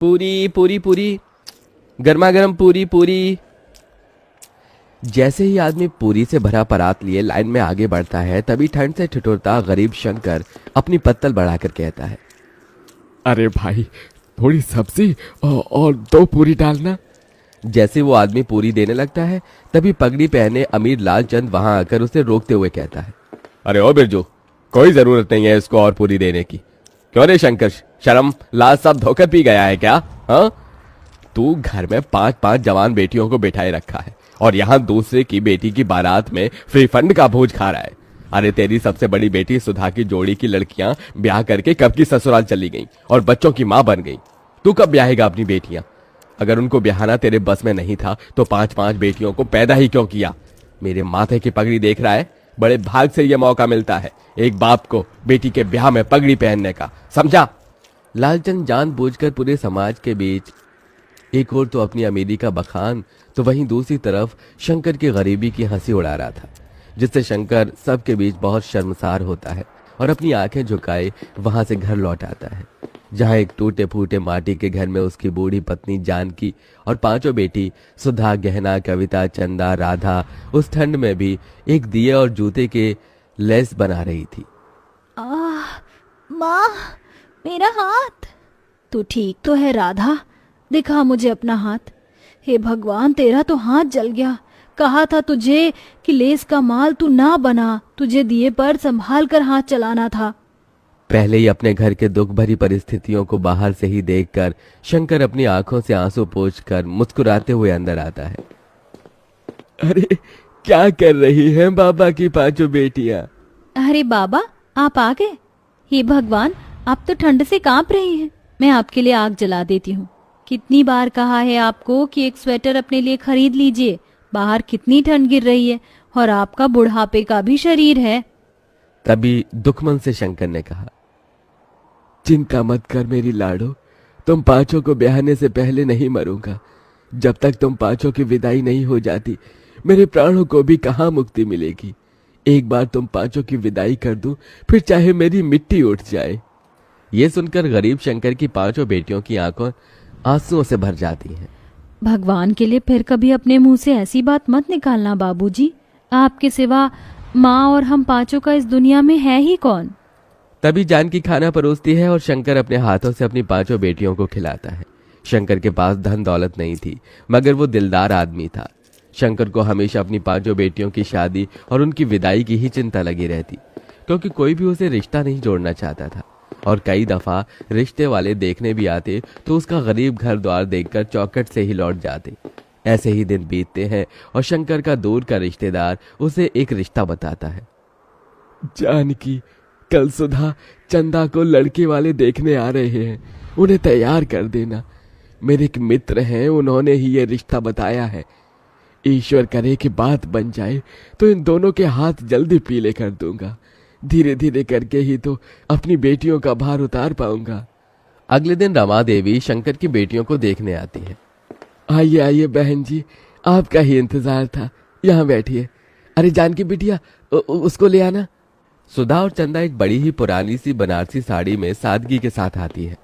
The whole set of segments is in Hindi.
पूरी पूरी पूरी, गर्मा गर्म पूरी पूरी। जैसे ही आदमी पूरी से भरा परात लिए लाइन में आगे बढ़ता है, तभी ठंड से ठिठुरता गरीब शंकर अपनी पत्तल बढ़ाकर कहता है, अरे भाई, थोड़ी सब्जी और 2 पूरी डालना। जैसे वो आदमी पूरी देने लगता है, तभी पगड़ी पहने अमीर लालचंद वहां आकर उसे रोकते हुए कहता है, अरे ओ बिरजू, कोई जरूरत नहीं है इसको और पूरी देने की। क्यों रे शंकर, शर्म लाज सब धोकर पी गया है क्या? हाँ, तू घर में 5-5 जवान बेटियों को बिठाए रखा है और यहाँ दूसरे की बेटी की बारात में फ्री फंड का भोज खा रहा है। अरे तेरी सबसे बड़ी बेटी सुधा की जोड़ी की लड़कियां ब्याह करके कब की ससुराल चली गईं और बच्चों की मां बन गई। तू कब ब्याहेगा अपनी बेटियां? अगर उनको ब्याहना तेरे बस में नहीं था तो 5-5 बेटियों को पैदा ही क्यों किया? मेरे माथे की पगड़ी देख रहा है, बड़े भाग से यह मौका मिलता है एक बाप को बेटी के ब्याह में पगड़ी पहनने का, समझा? लालचंद जानबूझकर पूरे समाज के बीच एक और तो अपनी अमीरी का बखान, तो वहीं दूसरी तरफ शंकर की गरीबी की हंसी उड़ा रहा था, जिससे शंकर सबके बीच बहुत शर्मसार होता है और अपनी आंखें झुकाए वहां से घर लौट आता है, जहां एक टूटे फूटे माटी के घर में उसकी बूढ़ी पत्नी जानकी और 5 बेटी सुधा, गहना, कविता, चंदा, राधा उस ठंड में भी एक दिए और जूते के लेस बना रही थी। माँ, मेरा हाथ। तू ठीक तो है राधा? दिखा मुझे अपना हाथ। हे भगवान, तेरा तो हाथ जल गया। कहा था तुझे कि लेस का माल तू ना बना, तुझे दिए पर संभाल कर हाथ चलाना था। पहले ही अपने घर के दुख भरी परिस्थितियों को बाहर से ही देखकर शंकर अपनी आंखों से आंसू पोंछकर मुस्कुराते हुए अंदर आता है। अरे क्या कर रही हैं बाबा की 5 बेटियां? अरे बाबा, आप आ गए। हे भगवान, आप तो ठंड से कांप रही हैं। मैं आपके लिए आग जला देती हूँ। कितनी बार कहा है आपको कि एक स्वेटर अपने लिए खरीद लीजिए। बाहर कितनी ठंड गिर रही है और आपका बुढ़ापे का भी शरीर है। तभी दुखमन से शंकर ने कहा, चिंता मत कर मेरी लाडो, तुम 5 को ब्याहने से पहले नहीं मरूंगा। जब तक तुम 5 की विदाई नहीं हो जाती, मेरे प्राणों को भी कहाँ मुक्ति मिलेगी। एक बार तुम 5 की विदाई कर दूं, फिर चाहे मेरी मिट्टी उठ जाए। ये सुनकर गरीब शंकर की 5 बेटियों की आंखों आंसुओं से भर जाती हैं। भगवान के लिए फिर कभी अपने मुंह से ऐसी बात मत निकालना बाबूजी। आपके सिवा माँ और हम 5 का इस दुनिया में है ही कौन? तभी जानकी खाना परोसती है और शंकर अपने हाथों से अपनी 5 बेटियों को खिलाता है। शंकर के पास धन दौलत नहीं थी, मगर वो दिलदार आदमी था। शंकर को हमेशा अपनी 5 बेटियों की शादी और उनकी विदाई की ही चिंता लगी रहती, क्योंकि कोई भी उसे रिश्ता नहीं जोड़ना चाहता था। और कई दफा रिश्ते वाले देखने भी आते तो उसका गरीब घर द्वार देखकर चौखट से ही लौट जाते। ऐसे ही दिन बीतते हैं और शंकर का दूर का रिश्तेदार उसे एक रिश्ता बताता है। जानकी, कल सुधा चंदा को लड़के वाले देखने आ रहे हैं, उन्हें तैयार कर देना। मेरे एक मित्र हैं, उन्होंने ही ये रिश्ता बताया है। ईश्वर करे कि बात बन जाए तो इन दोनों के हाथ जल्दी पीले कर दूंगा। धीरे धीरे करके ही तो अपनी बेटियों का भार उतार पाऊंगा। अगले दिन रमा देवी शंकर की बेटियों को देखने आती है। आइए आइए बहन जी, आपका ही इंतजार था, यहाँ बैठिए। अरे जानकी बिटिया, उसको ले आना। सुधा और चंदा एक बड़ी ही पुरानी सी बनारसी साड़ी में सादगी के साथ आती है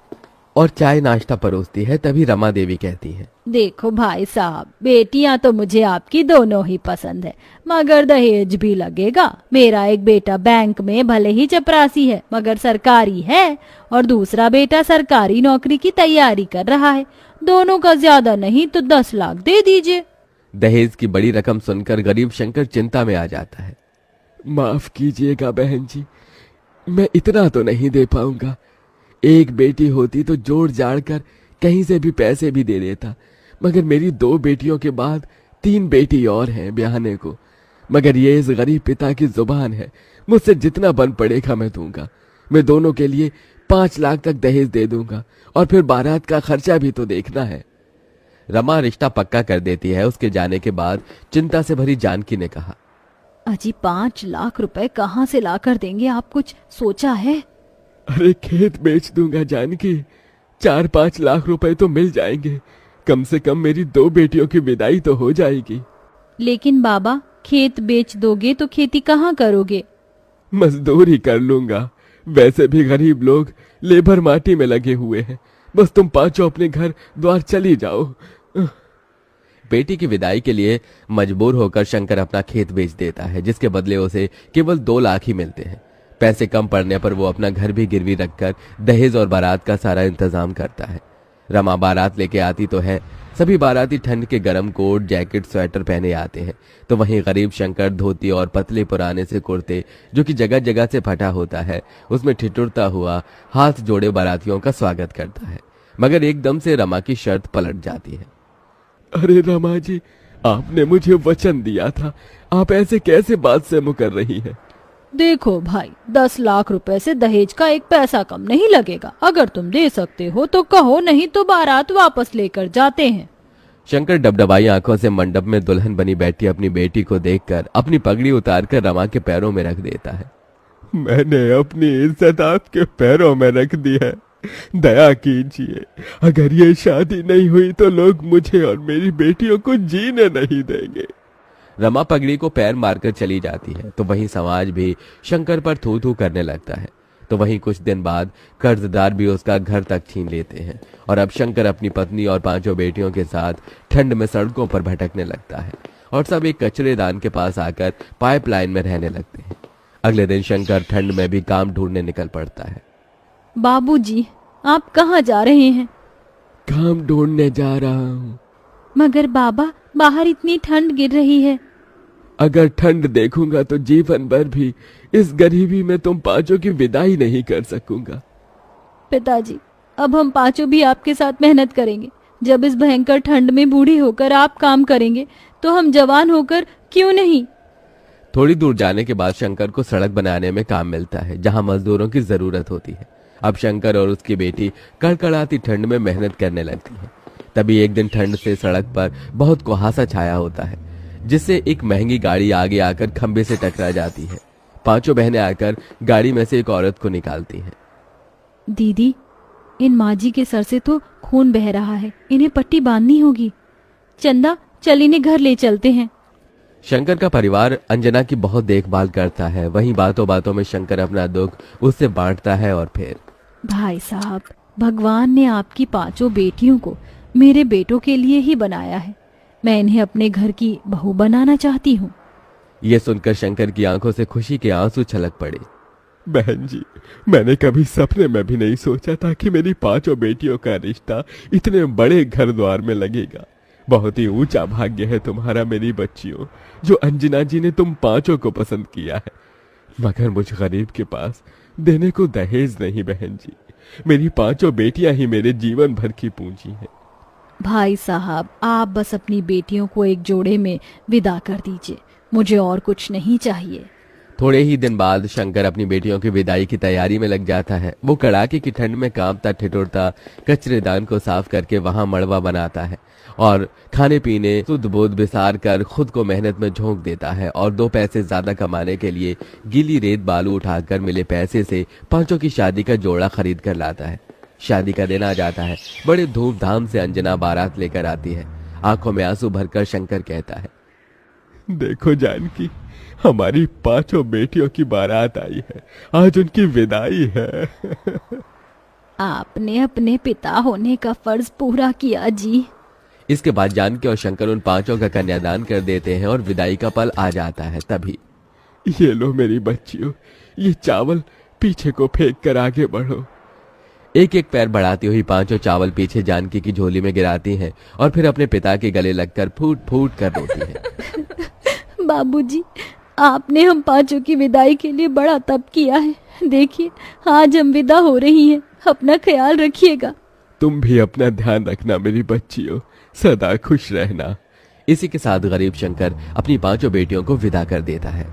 और चाय नाश्ता परोसती है। तभी रमा देवी कहती है, देखो भाई साहब, बेटियां तो मुझे आपकी दोनों ही पसंद है, मगर दहेज भी लगेगा। मेरा एक बेटा बैंक में भले ही चपरासी है मगर सरकारी है, और दूसरा बेटा सरकारी नौकरी की तैयारी कर रहा है। दोनों का ज्यादा नहीं तो 10 लाख दे दीजिए। दहेज की बड़ी रकम सुनकर गरीब शंकर चिंता में आ जाता है। माफ कीजिएगा बहन जी, मैं इतना तो नहीं दे पाऊंगा। एक बेटी होती तो जोड़ जाड़ कर कहीं से भी पैसे भी दे देता, मगर मेरी 2 बेटियों के बाद 3 बेटी और हैं ब्याहने को। मगर ये इस गरीब पिता की जुबान है, मुझसे जितना बन पड़ेगा मैं दूंगा। मैं दोनों के लिए 5 लाख तक दहेज दे दूंगा, और फिर बारात का खर्चा भी तो देखना है। रमा रिश्ता पक्का कर देती है। उसके जाने के बाद चिंता से भरी जानकी ने कहा, अजी 5 लाख रुपए कहाँ से ला कर देंगे? आप कुछ सोचा है? अरे खेत बेच दूंगा जानकी, 4-5 लाख रुपए तो मिल जाएंगे। कम से कम मेरी 2 बेटियों की विदाई तो हो जाएगी। लेकिन बाबा, खेत बेच दोगे तो खेती कहाँ करोगे? मजदूरी कर लूंगा। वैसे भी गरीब लोग लेबर माटी में लगे हुए हैं, बस तुम पांचों अपने घर द्वार चली जाओ। बेटी की विदाई के लिए मजबूर होकर शंकर अपना खेत बेच देता है, जिसके बदले उसे केवल 2 लाख ही मिलते हैं। पैसे कम पड़ने पर वो अपना घर भी गिरवी रखकर दहेज और बारात का सारा इंतजाम करता है। रमा बारात लेके आती तो है। सभी बाराती ठंड के गर्म कोट, जैकेट, स्वेटर पहने आते हैं, तो वहीं गरीब शंकर धोती और पतले पुराने से कुर्ते, जो कि जगह जगह से फटा होता है, उसमें ठिठुरता हुआ हाथ जोड़े बारातियों का स्वागत करता है। मगर एकदम से रमा की शर्त पलट जाती है। अरे रमा जी, आपने मुझे वचन दिया था, आप ऐसे कैसे बात से मुकर रही हैं? देखो भाई, 10 लाख रुपए से दहेज का 1 पैसा कम नहीं लगेगा। अगर तुम दे सकते हो तो कहो, नहीं तो बारात वापस लेकर जाते हैं। शंकर डबडबाई आंखों से मंडप में दुल्हन बनी बैठी अपनी बेटी को देखकर अपनी पगड़ी उतारकर रमा के पैरों में रख देता है। मैंने अपनी इज्जत आपके पैरों में रख दी है, दया कीजिए। अगर ये शादी नहीं हुई तो लोग मुझे और मेरी बेटियों को जीने नहीं देंगे। रमा पगड़ी को पैर मारकर चली जाती है, तो वहीं समाज भी शंकर पर थू थू करने लगता है। तो वहीं कुछ दिन बाद कर्जदार भी उसका घर तक छीन लेते हैं और अब शंकर अपनी पत्नी और 5 बेटियों के साथ ठंड में सड़कों पर भटकने लगता है और सब एक कचरेदान के पास आकर पाइपलाइन में रहने लगते हैं। अगले दिन शंकर ठंड में भी काम ढूंढने निकल पड़ता है। बाबूजी, आप कहाँ जा रहे हैं? काम ढूंढने जा रहा हूँ। मगर बाबा, बाहर इतनी ठंड गिर रही है। अगर ठंड देखूंगा तो जीवन भर भी इस गरीबी में तुम 5 की विदाई नहीं कर सकूंगा। पिताजी, अब हम 5 भी आपके साथ मेहनत करेंगे। जब इस भयंकर ठंड में बूढ़े होकर आप काम करेंगे तो हम जवान होकर क्यों नहीं? थोड़ी दूर जाने के बाद शंकर को सड़क बनाने में काम मिलता है, जहां मजदूरों की जरूरत होती है। अब शंकर और उसकी बेटी कड़कड़ाती ठंड में मेहनत करने लगती है। तभी एक दिन ठंड से सड़क पर बहुत कुहासा छाया होता है, जिससे एक महंगी गाड़ी आगे आकर खंबे से टकरा जाती है। 5 बहनें आकर गाड़ी में से एक औरत को निकालती हैं। दीदी, इन माजी के सर से तो खून बह रहा है, इन्हें पट्टी बांधनी होगी। चंदा, चल इन्हें घर ले चलते हैं। शंकर का परिवार अंजना की बहुत देखभाल करता है। वहीं बातों बातों में शंकर अपना दुख उससे बांटता है और फिर, भाई साहब, भगवान ने आपकी 5 बेटियों को मेरे बेटों के लिए ही बनाया है। मैं इन्हें अपने घर की बहू बनाना चाहती हूँ। यह सुनकर शंकर की आंखों से खुशी के आंसू छलक पड़े। बहन जी, मैंने कभी सपने में भी नहीं सोचा था कि मेरी 5 बेटियों का रिश्ता इतने बड़े घर द्वार में लगेगा। बहुत ही ऊंचा भाग्य है तुम्हारा मेरी बच्चियों, जो अंजना जी ने तुम 5 को पसंद किया है। मगर मुझ गरीब के पास देने को दहेज नहीं बहन जी। मेरी 5 बेटियां ही मेरे जीवन भर की पूंजी है। भाई साहब, आप बस अपनी बेटियों को एक जोड़े में विदा कर दीजिए, मुझे और कुछ नहीं चाहिए। थोड़े ही दिन बाद शंकर अपनी बेटियों की विदाई की तैयारी में लग जाता है। वो कड़ाके की ठंड में कांपता ठिठुरता कचरेदान को साफ करके वहां मड़वा बनाता है और खाने पीने शुद्ध बोध बिसार कर खुद को मेहनत में झोंक देता है और 2 पैसे ज्यादा कमाने के लिए गीली रेत बालू उठाकर मिले पैसे से 5 की शादी का जोड़ा खरीद कर लाता है। शादी का दिन आ जाता है। बड़े धूमधाम से अंजना बारात लेकर आती है। आंखों में आंसू भरकर शंकर कहता है, देखो जानकी, हमारी 5 बेटियों की बारात आई है, आज उनकी विदाई है। आपने अपने पिता होने का फर्ज पूरा किया जी। इसके बाद जानकी और शंकर उन 5 का कन्यादान कर देते हैं और विदाई का पल आ जाता है। तभी, ये लो मेरी बच्चियों, ये चावल पीछे को फेंक कर आगे बढ़ो। एक एक पैर बढ़ाती हुई 5 चावल पीछे जानकी की झोली में गिराती हैं और फिर अपने पिता के गले लगकर फूट फूट कर रोती हैं। बाबूजी, आपने हम 5 की विदाई के लिए बड़ा तप किया है। देखिए, आज हम विदा हो रही हैं। अपना ख्याल रखिएगा। तुम भी अपना ध्यान रखना मेरी बच्चियों, सदा खुश रहना। इसी के साथ गरीब शंकर अपनी 5 बेटियों को विदा कर देता है।